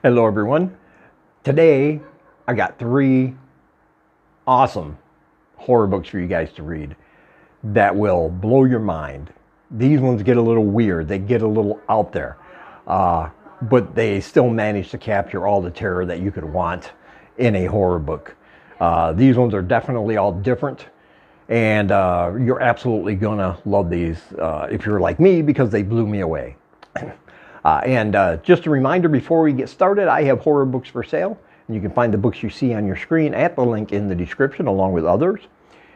Hello everyone. Today I got 3 awesome horror books for you guys to read that will blow your mind. These ones get a little weird, they get a little out there, but they still manage to capture all the terror that you could want in a horror book. These ones are definitely all different, and you're absolutely gonna love these if you're like me, because they blew me away. Just a reminder before we get started, I have horror books for sale. And you can find the books you see on your screen at the link in the description, along with others.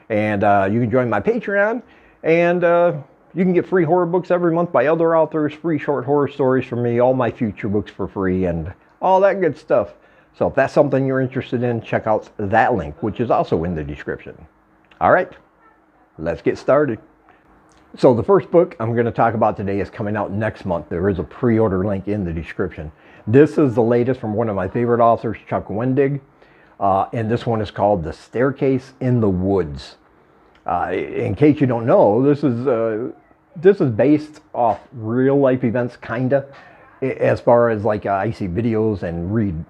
And you can join my Patreon, and you can get free horror books every month by other authors, free short horror stories from me, all my future books for free, and all that good stuff. So if that's something you're interested in, check out that link, which is also in the description. All right, let's get started. So the first book I'm going to talk about today is coming out next month. There is a pre-order link in the description. This is the latest from one of my favorite authors, Chuck Wendig, and this one is called The Staircase in the Woods. In case you don't know, this is based off real life events, kinda, as far as like I see videos and read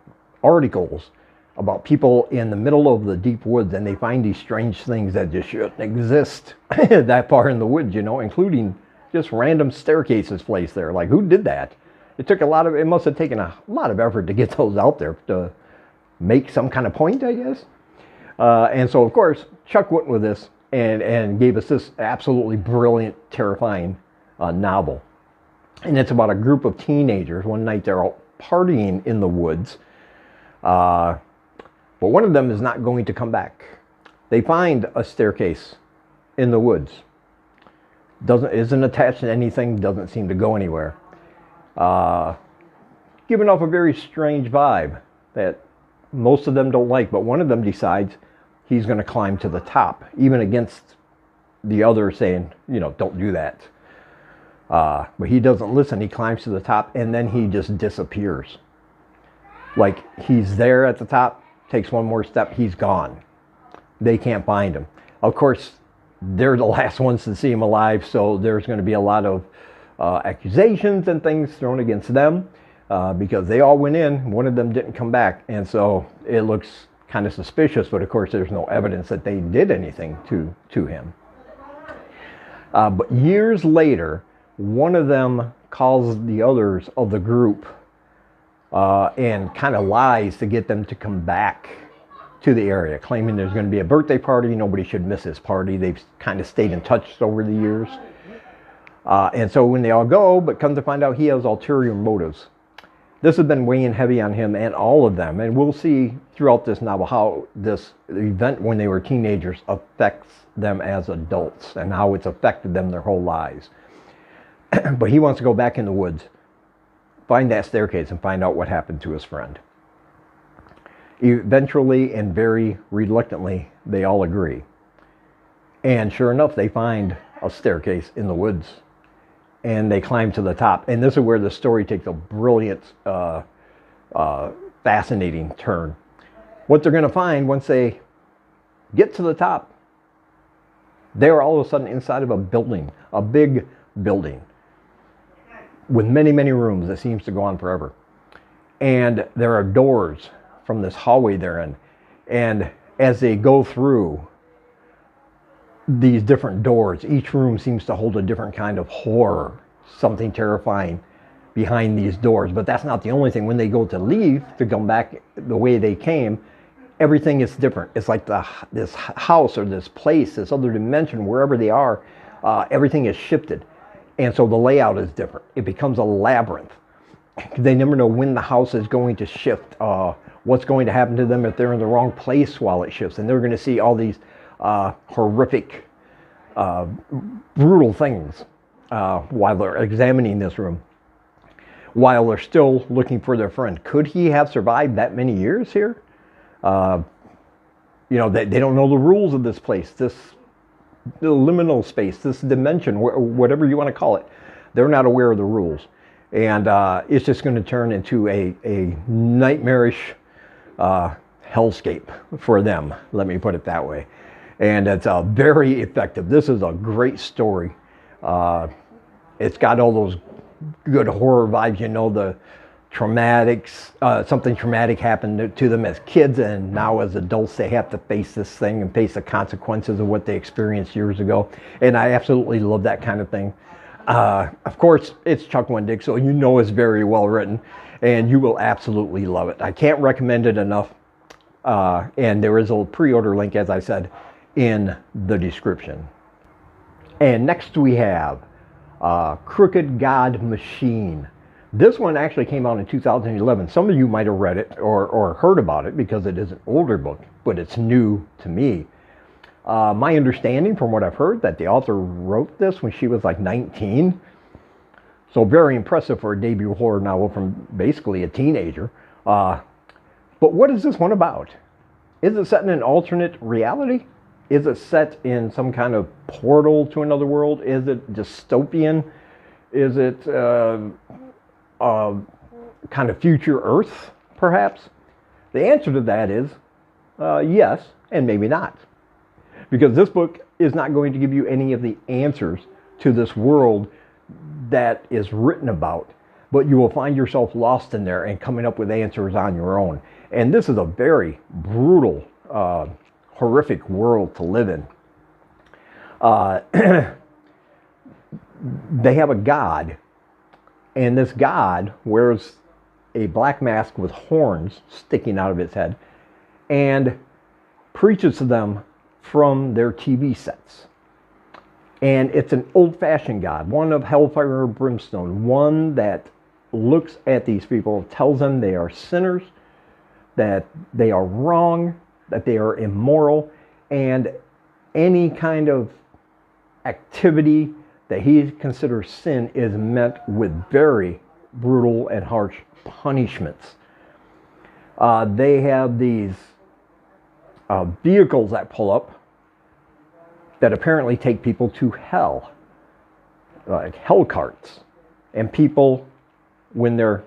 articles about people in the middle of the deep woods, and they find these strange things that just shouldn't exist that far in the woods, you know, including just random staircases placed there. Like, who did that? It must have taken a lot of effort to get those out there to make some kind of point, I guess. And so, of course, Chuck went with this and gave us this absolutely brilliant, terrifying novel. And it's about a group of teenagers. One night they're all partying in the woods. But one of them is not going to come back. They find a staircase in the woods. Isn't attached to anything, doesn't seem to go anywhere. Giving off a very strange vibe that most of them don't like, but one of them decides he's going to climb to the top, even against the other saying, you know, don't do that. But he doesn't listen. He climbs to the top, and then he just disappears. Like, he's there at the top, takes one more step, he's gone. They can't find him. Of course, they're the last ones to see him alive, so there's going to be a lot of accusations and things thrown against them because they all went in, one of them didn't come back, and so it looks kind of suspicious, but of course there's no evidence that they did anything to him. But years later, one of them calls the others of the group and kind of lies to get them to come back to the area, claiming there's going to be a birthday party. Nobody should miss this party. They've kind of stayed in touch over the years. And so when they all go, but come to find out he has ulterior motives. This has been weighing heavy on him and all of them. And we'll see throughout this novel how this event when they were teenagers affects them as adults and how it's affected them their whole lives. But he wants to go back in the woods, find that staircase, and find out what happened to his friend. Eventually, and very reluctantly, they all agree. And sure enough, they find a staircase in the woods, and they climb to the top. And this is where the story takes a brilliant, fascinating turn. What they're going to find once they get to the top, they're all of a sudden inside of a building, a big building, with many, many rooms that seems to go on forever. And there are doors from this hallway they're in. And as they go through these different doors, each room seems to hold a different kind of horror, something terrifying behind these doors. But that's not the only thing. When they go to leave, to come back the way they came, everything is different. It's like this house or this place, this other dimension, wherever they are, everything is shifted. And so the layout is different. It becomes a labyrinth. They never know when the house is going to shift, what's going to happen to them if they're in the wrong place while it shifts. And they're going to see all these horrific, brutal things while they're examining this room, while they're still looking for their friend. Could he have survived that many years here? You know, they don't know the rules of this place, this liminal space, this dimension, whatever you want to call it. They're not aware of the rules. And it's just going to turn into a nightmarish hellscape for them, let me put it that way. And it's very effective. This is a great story. It's got all those good horror vibes, you know, something traumatic happened to them as kids, and now as adults they have to face this thing and face the consequences of what they experienced years ago. And I absolutely love that kind of thing. Of course, it's Chuck Wendig, so you know it's very well written, and you will absolutely love it. I can't recommend it enough. And there is a pre-order link, as I said, in the description. And next we have Crooked God Machine. This one actually came out in 2011. Some of you might have read it or heard about it because it is an older book, but it's new to me. My understanding from what I've heard that the author wrote this when she was like 19. So very impressive for a debut horror novel from basically a teenager. But what is this one about? Is it set in an alternate reality? Is it set in some kind of portal to another world? Is it dystopian? Is it kind of future Earth, perhaps? The answer to that is yes, and maybe not. Because this book is not going to give you any of the answers to this world that is written about, but you will find yourself lost in there and coming up with answers on your own. And this is a very brutal, horrific world to live in. They have a god, and this god wears a black mask with horns sticking out of its head and preaches to them from their TV sets. And it's an old-fashioned god, one of hellfire and brimstone, one that looks at these people, tells them they are sinners, that they are wrong, that they are immoral, and any kind of activity that he considers sin is met with very brutal and harsh punishments. They have these vehicles that pull up that apparently take people to hell, like hell carts. And people, when they're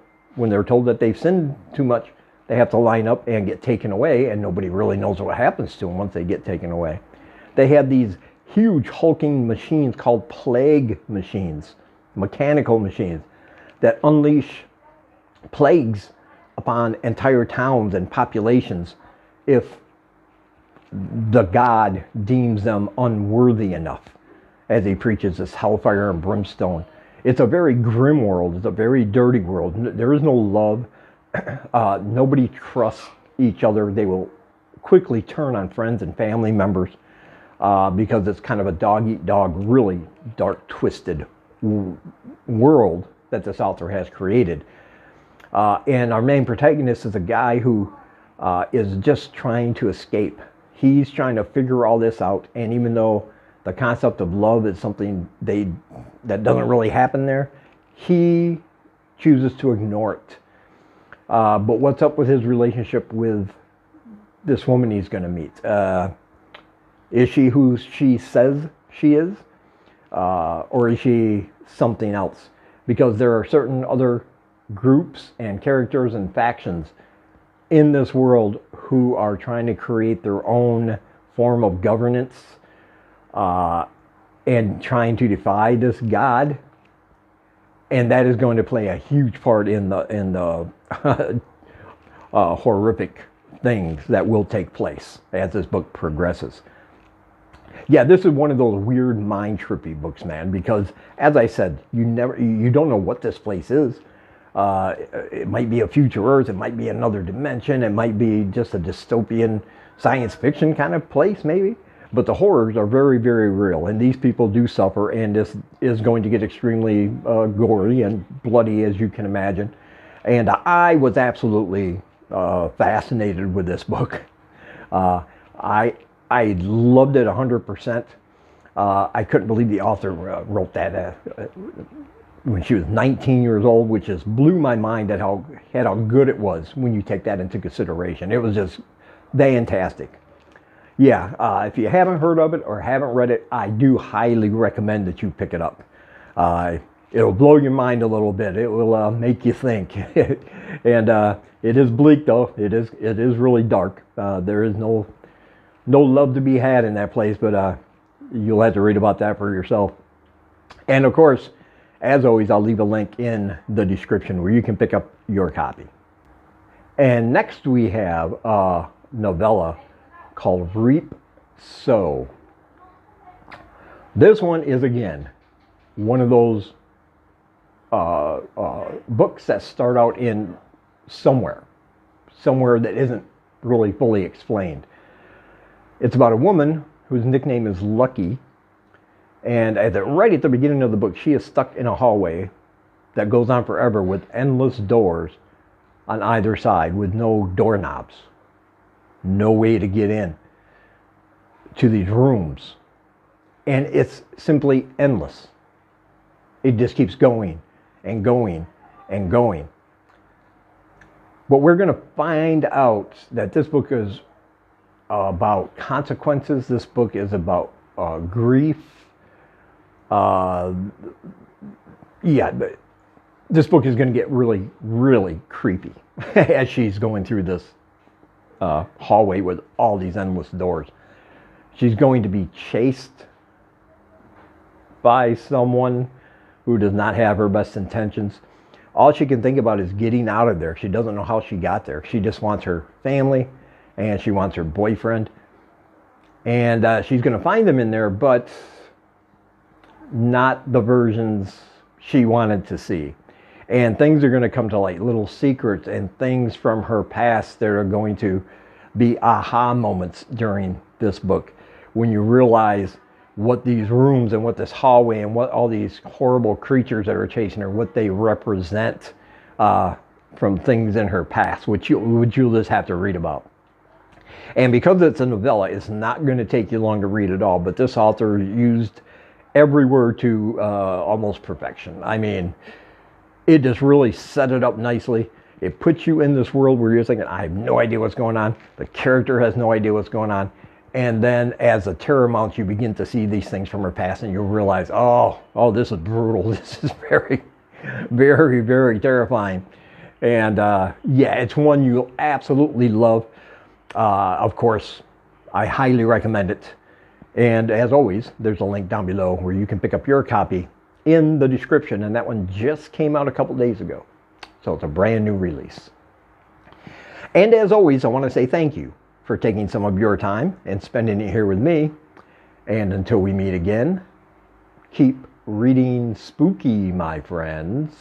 told that they've sinned too much, they have to line up and get taken away, and nobody really knows what happens to them once they get taken away. They have these huge hulking machines called plague machines, mechanical machines, that unleash plagues upon entire towns and populations if the god deems them unworthy enough, as he preaches this hellfire and brimstone. It's a very grim world. It's a very dirty world. There is no love. Nobody trusts each other. They will quickly turn on friends and family members because it's kind of a dog-eat-dog, really dark, twisted world that this author has created. And our main protagonist is a guy who is just trying to escape. He's trying to figure all this out, and even though the concept of love is something that doesn't really happen there, he chooses to ignore it. But what's up with his relationship with this woman he's going to meet? Is she who she says she is? Or is she something else? Because there are certain other groups and characters and factions in this world who are trying to create their own form of governance and trying to defy this god. And that is going to play a huge part in the horrific things that will take place as this book progresses. Yeah, this is one of those weird mind trippy books, man, because as I said, you don't know what this place is. It might be a future Earth, it might be another dimension, it might be just a dystopian science fiction kind of place, maybe. But the horrors are very, very real, and these people do suffer, and this is going to get extremely gory and bloody, as you can imagine. And I was absolutely fascinated with this book. I loved it 100%. I couldn't believe the author wrote that when she was 19 years old, which just blew my mind at how good it was when you take that into consideration. It was just fantastic. Yeah, if you haven't heard of it or haven't read it, I do highly recommend that you pick it up. It'll blow your mind a little bit. It will make you think. And it is bleak, though. It is really dark. There is no love to be had in that place, but you'll have to read about that for yourself. And of course, As always, I'll leave a link in the description where you can pick up your copy. And next we have a novella called Reap, Sow. This one is, again, one of those books that start out in somewhere that isn't really fully explained. It's about a woman whose nickname is Lucky, and right at the beginning of the book, she is stuck in a hallway that goes on forever with endless doors on either side with no doorknobs, no way to get in to these rooms, and it's simply endless. It just keeps going and going and going. But we're going to find out that this book is about consequences. This book is about grief. This book is going to get really, really creepy as she's going through this hallway with all these endless doors. She's going to be chased by someone who does not have her best intentions. All she can think about is getting out of there. She doesn't know how she got there. She just wants her family and she wants her boyfriend. And she's going to find them in there, but not the versions she wanted to see. And things are going to come to light, little secrets and things from her past that are going to be aha moments during this book when you realize what these rooms and what this hallway and what all these horrible creatures that are chasing her, what they represent from things in her past, which you'll just have to read about. And because it's a novella, it's not going to take you long to read it all, but this author used every word to almost perfection. I mean, it just really set it up nicely. It puts you in this world where you're thinking, I have no idea what's going on. The character has no idea what's going on. And then as the terror mounts, you begin to see these things from her past and you'll realize, oh, this is brutal. This is very, very, very terrifying. And yeah, it's one you'll absolutely love. Of course, I highly recommend it. And as always, there's a link down below where you can pick up your copy in the description. And that one just came out a couple days ago. So it's a brand new release. And as always, I want to say thank you for taking some of your time and spending it here with me. And until we meet again, keep reading spooky, my friends.